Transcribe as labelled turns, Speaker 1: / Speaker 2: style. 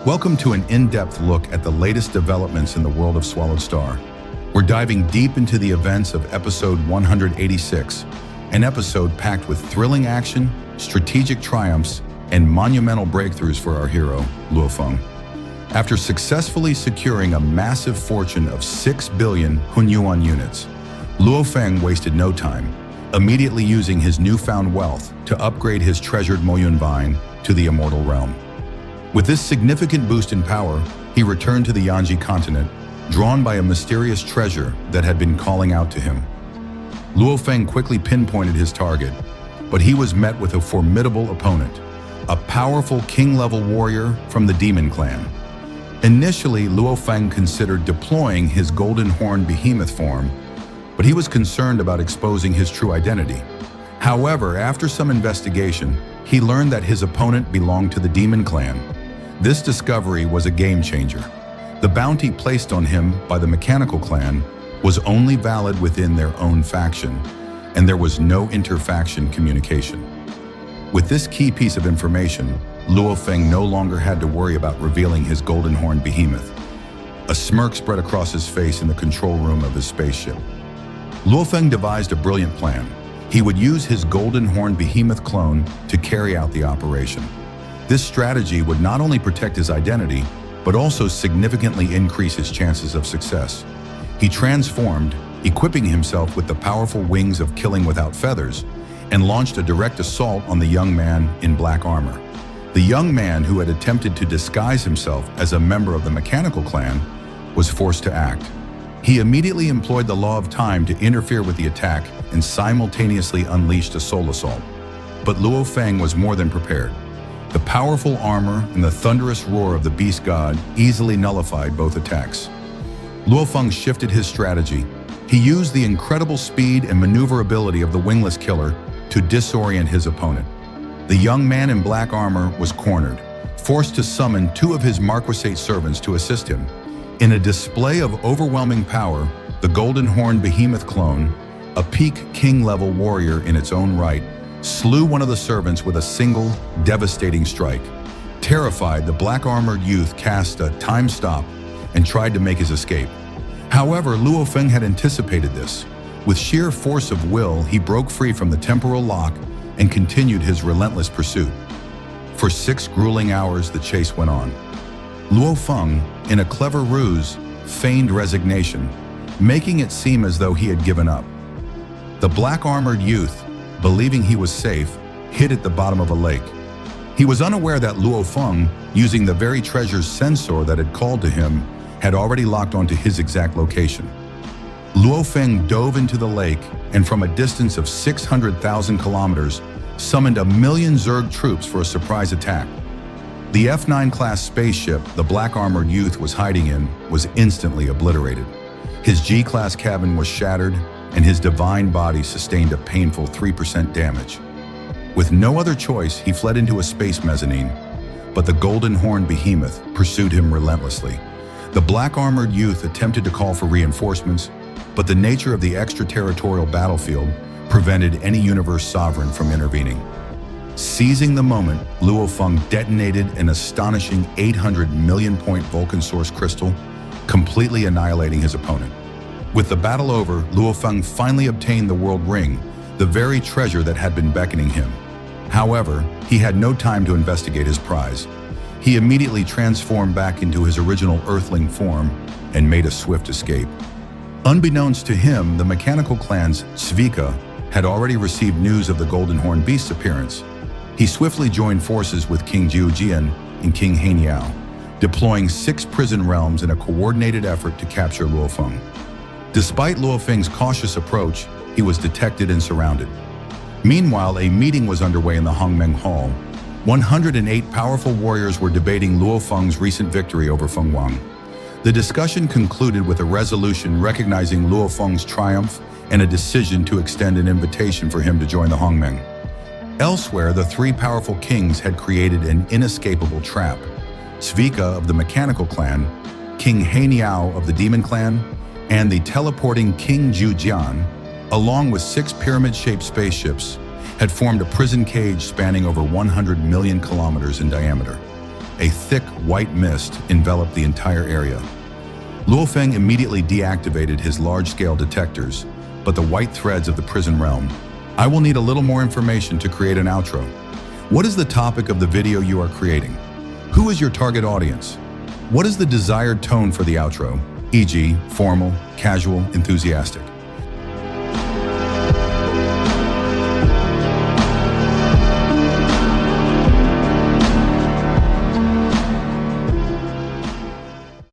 Speaker 1: Welcome to an in-depth look at the latest developments in the world of Swallowed Star. We're diving deep into the events of episode 186, an episode packed with thrilling action, strategic triumphs, and monumental breakthroughs for our hero, Luo Feng. After successfully securing a massive fortune of 6 billion Hunyuan units, Luo Feng wasted no time, immediately using his newfound wealth to upgrade his treasured Moyun Vine to the Immortal realm. With this significant boost in power, he returned to the Yanji Continent, drawn by a mysterious treasure that had been calling out to him. Luo Feng quickly pinpointed his target, but he was met with a formidable opponent, a powerful king-level warrior from the Demon Clan. Initially, Luo Feng considered deploying his Golden Horned Behemoth form, but he was concerned about exposing his true identity. However, after some investigation, he learned that his opponent belonged to the Demon Clan. This discovery was a game-changer. The bounty placed on him by the Mechanical Clan was only valid within their own faction, and there was no inter-faction communication. With this key piece of information, Luo Feng no longer had to worry about revealing his Golden Horned Behemoth. A smirk spread across his face in the control room of his spaceship. Luo Feng devised a brilliant plan. He would use his Golden Horned Behemoth clone to carry out the operation. This strategy would not only protect his identity, but also significantly increase his chances of success. He transformed, equipping himself with the powerful wings of killing without feathers, and launched a direct assault on the young man in black armor. The young man, who had attempted to disguise himself as a member of the Mechanical Clan, was forced to act. He immediately employed the law of time to interfere with the attack and simultaneously unleashed a soul assault. But Luo Feng was more than prepared. The powerful armor and the thunderous roar of the beast god easily nullified both attacks. Luo Feng shifted his strategy. He used the incredible speed and maneuverability of the wingless killer to disorient his opponent. The young man in black armor was cornered, forced to summon two of his Marquisate servants to assist him. In a display of overwhelming power, the Golden Horned Behemoth clone, a peak king-level warrior in its own right, slew one of the servants with a single, devastating strike. Terrified, the black-armored youth cast a time stop and tried to make his escape. However, Luo Feng had anticipated this. With sheer force of will, he broke free from the temporal lock and continued his relentless pursuit. For 6 grueling hours, the chase went on. Luo Feng, in a clever ruse, feigned resignation, making it seem as though he had given up. The black-armored youth, believing he was safe, hid at the bottom of a lake. He was unaware that Luo Feng, using the very treasure's sensor that had called to him, had already locked onto his exact location. Luo Feng dove into the lake and, from a distance of 600,000 kilometers, summoned 1 million Zerg troops for a surprise attack. The F9 class spaceship the black-armored youth was hiding in was instantly obliterated. His G-class cabin was shattered, and his divine body sustained a painful 3% damage. With no other choice, he fled into a space mezzanine, but the Golden Horned Behemoth pursued him relentlessly. The black-armored youth attempted to call for reinforcements, but the nature of the extraterritorial battlefield prevented any universe sovereign from intervening. Seizing the moment, Luo Feng detonated an astonishing 800 million-point Vulcan Source Crystal, completely annihilating his opponent. With the battle over, Luo Feng finally obtained the World Ring, the very treasure that had been beckoning him. However, he had no time to investigate his prize. He immediately transformed back into his original Earthling form and made a swift escape. Unbeknownst to him, the Mechanical Clan's Tsvika had already received news of the Golden Horned Beast's appearance. He swiftly joined forces with King Jiujian and King Heiniao, deploying 6 prison realms in a coordinated effort to capture Luo Feng. Despite Luo Feng's cautious approach, he was detected and surrounded. Meanwhile, a meeting was underway in the Hongmeng Hall. 108 powerful warriors were debating Luo Feng's recent victory over Feng Wang. The discussion concluded with a resolution recognizing Luo Feng's triumph and a decision to extend an invitation for him to join the Hongmeng. Elsewhere, the 3 powerful kings had created an inescapable trap. Tsvika of the Mechanical Clan, King Heiniao of the Demon Clan, and the teleporting King Jiujian, along with 6 pyramid-shaped spaceships, had formed a prison cage spanning over 100 million kilometers in diameter. a thick white mist enveloped the entire area. Luo Feng immediately deactivated his large-scale detectors, but the white threads of the prison realm. I will need a little more information to create an outro. What is the topic of the video you are creating? Who is your target audience? What is the desired tone for the outro, e.g., formal, casual, enthusiastic?